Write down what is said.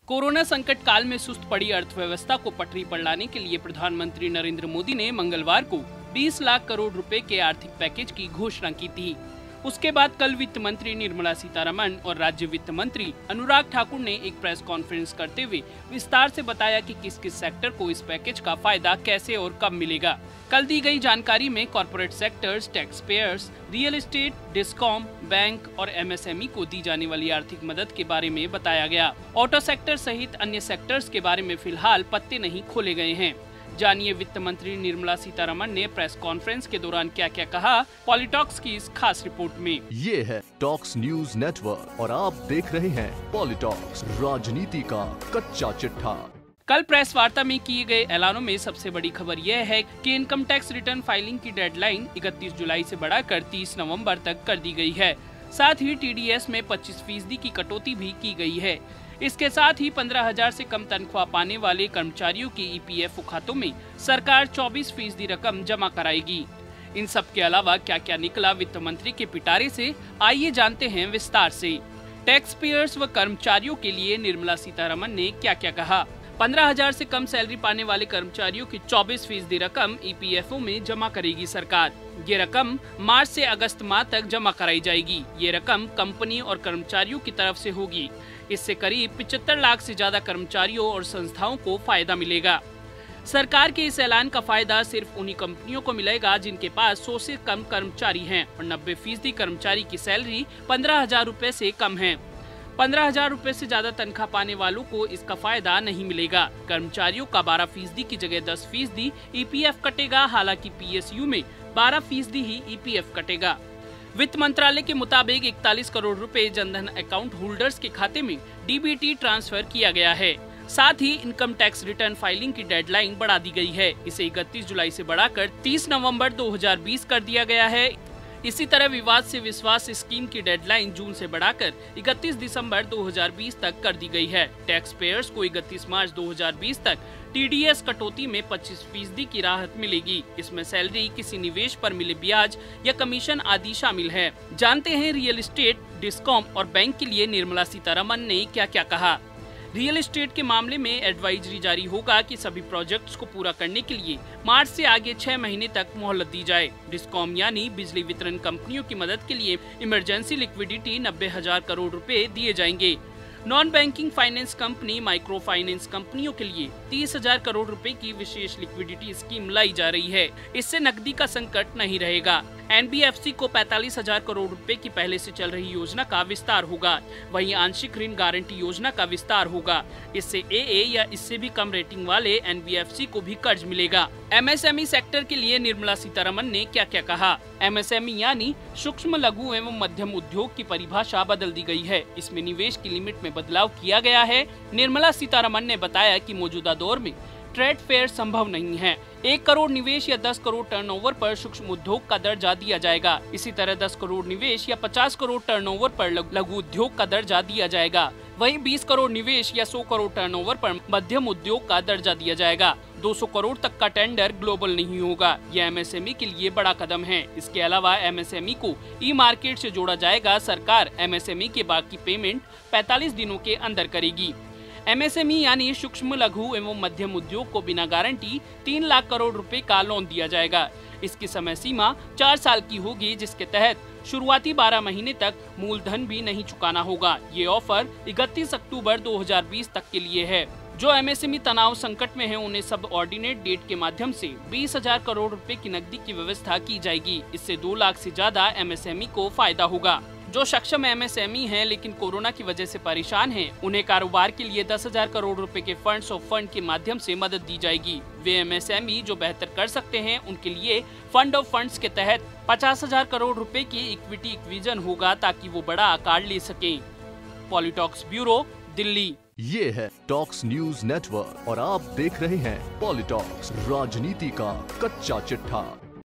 Corona संकट काल में सुस्त पड़ी अर्थव्यवस्था को पटरी पर लाने के लिए प्रधानमंत्री नरेंद्र मोदी ने मंगलवार को 20 लाख करोड़ रुपए के आर्थिक पैकेज की घोषणा की थी। उसके बाद कल वित्त मंत्री निर्मला सीतारमण और राज्य वित्त मंत्री अनुराग ठाकुर ने एक प्रेस कॉन्फ्रेंस करते हुए विस्तार से बताया कि किस किस सेक्टर को इस पैकेज का फायदा कैसे और कब मिलेगा। कल दी गई जानकारी में corporate sectors, tax payers, real estate, discom, bank और एमएसएमई को दी जाने वाली आर्थिक मदद के बारे में बताया गया। ऑटो सेक्टर सहित अन्य सेक्टर्स के बारे में फिलहाल पत्ते नहीं खोले गए हैं। जानिए वित्त मंत्री निर्मला सीतारमण ने प्रेस कॉन्फ्रेंस के दौरान क्या क्या कहा, पॉलिटॉक्स की इस खास रिपोर्ट में। ये है टॉक्स न्यूज नेटवर्क और आप देख रहे हैं पॉलिटॉक्स, राजनीति का कच्चा चिट्ठा। कल प्रेस वार्ता में किए गए ऐलानों में सबसे बड़ी खबर यह है कि इनकम टैक्स रिटर्न फाइलिंग की डेडलाइन 31 जुलाई से बढ़ाकर 30 नवंबर तक कर दी गई है। साथ ही टीडीएस में 25% की कटौती भी की गई है। इसके साथ ही 15,000 से कम तनख्वाह पाने वाले कर्मचारियों के ईपीएफओ खातों में सरकार 24% रकम जमा कराएगी। इन सब के अलावा क्या क्या निकला वित्त मंत्री के पिटारे से, आइए जानते हैं विस्तार से। टैक्स पेयर्स व कर्मचारियों के लिए निर्मला सीतारमण ने क्या क्या कहा। 15,000 से कम सैलरी पाने वाले कर्मचारियों की 24% रकम ईपीएफओ में जमा करेगी सरकार। ये रकम मार्च से अगस्त माह तक जमा कराई जाएगी। ये रकम कंपनी और कर्मचारियों की तरफ से होगी। इससे करीब 75 लाख से ज्यादा कर्मचारियों और संस्थाओं को फायदा मिलेगा। सरकार के इस ऐलान का फायदा सिर्फ उन्हीं कंपनियों को मिलेगा जिनके पास 100 से कम कर्मचारी हैं और 90% कर्मचारी की सैलरी 15,000 रूपए से कम है। 15,000 रूपए से ज्यादा तनख्वाह पाने वालों को इसका फायदा नहीं मिलेगा। कर्मचारियों का 12% की जगह 10% ईपीएफ कटेगा। हालांकि पीएसयू में 12% ही ईपीएफ कटेगा। वित्त मंत्रालय के मुताबिक 41 करोड़ रुपए जनधन अकाउंट होल्डर्स के खाते में डीबीटी ट्रांसफर किया गया है। साथ ही इनकम टैक्स रिटर्न फाइलिंग की डेडलाइन बढ़ा दी गई है। इसे 31 जुलाई से बढ़ाकर 30 नवंबर 2020 कर दिया गया है। इसी तरह विवाद से विश्वास स्कीम की डेडलाइन जून से बढ़ाकर 31 दिसंबर 2020 तक कर दी गई है। टैक्स पेयर्स को 31 मार्च 2020 तक टीडीएस कटौती में 25% की राहत मिलेगी। इसमें सैलरी, किसी निवेश पर मिले ब्याज या कमीशन आदि शामिल है। जानते हैं रियल एस्टेट, डिस्कॉम और बैंक के लिए निर्मला सीतारमण ने क्या क्या कहा। रियल एस्टेट के मामले में एडवाइजरी जारी होगा कि सभी प्रोजेक्ट्स को पूरा करने के लिए मार्च से आगे 6 महीने तक मोहलत दी जाए। डिस्कॉम यानी बिजली वितरण कंपनियों की मदद के लिए इमरजेंसी लिक्विडिटी 90,000 करोड़ रुपए दिए जाएंगे। Non banking finance company, micro finance कंपनियों के लिए 30,000 करोड़ रुपए की विशेष लिक्विडिटी स्कीम लाई जा रही है। इससे नकदी का संकट नहीं रहेगा। एनबीएफसी को 45,000 करोड़ रुपए की पहले से चल रही योजना का विस्तार होगा। वहीं आंशिक ऋण गारंटी योजना का विस्तार होगा। इससे एए या इससे भी कम रेटिंग वाले एनबीएफसी को भी कर्ज मिलेगा। एमएसएमई सेक्टर के लिए निर्मला सीतारमण ने क्या क्या कहा। एमएसएमई यानी सूक्ष्म, लघु एवं मध्यम उद्योग की परिभाषा बदल दी गई है। इसमें निवेश की लिमिट में बदलाव किया गया है। निर्मला सीतारमण ने बताया कि मौजूदा दौर में ट्रेड फेयर संभव नहीं है। 1 करोड़ निवेश या 10 करोड़ टर्नओवर पर सूक्ष्म उद्योग का दर्जा दिया जाएगा। इसी तरह 10 करोड़ निवेश या 50 करोड़ टर्नओवर पर लघु उद्योग का दर्जा दिया जाएगा। वहीं 20 करोड़ निवेश या 100 करोड़ टर्नओवर पर मध्यम उद्योग का दर्जा दिया जाएगा। 200 करोड़ तक का टेंडर ग्लोबल नहीं होगा। यह एमएसएमई के लिए बड़ा कदम है। इसके अलावा एमएसएमई को ई मार्केट से जोड़ा जाएगा। सरकार एमएसएमई के बाकी पेमेंट 45 दिनों के अंदर करेगी। एमएसएमई यानी सूक्ष्म, लघु एवं मध्यम उद्योग को बिना गारंटी 3 लाख करोड़ रुपए का लोन दिया जाएगा। इसकी समय सीमा 4 साल की होगी, जिसके तहत शुरुआती 12 महीने तक मूलधन भी नहीं चुकाना होगा। ये ऑफर 31 अक्टूबर 2020 तक के लिए है। जो एमएसएमई तनाव संकट में है उन्हें सब ऑर्डिनेट डेट के माध्यम से 20,000 करोड़ रुपए की नकदी की व्यवस्था की जाएगी। इससे 2 लाख से ज्यादा एमएसएमई को फायदा होगा। जो सक्षम एमएसएमई हैं लेकिन कोरोना की वजह से परेशान हैं, उन्हें कारोबार के लिए 10,000 करोड़ रुपए के फंड्स ऑफ फंड के माध्यम से मदद दी जाएगी। वे एमएसएमई जो बेहतर कर सकते हैं उनके लिए फंड ऑफ फंड्स के तहत 50,000 करोड़ रुपए की इक्विटी इक्विजन होगा ताकि वो बड़ा आकार ले सकें। पॉलिटॉक्स ब्यूरो, दिल्ली। ये है टॉक्स न्यूज नेटवर्क और आप देख रहे हैं पॉलिटॉक्स, राजनीति का कच्चा चिट्ठा।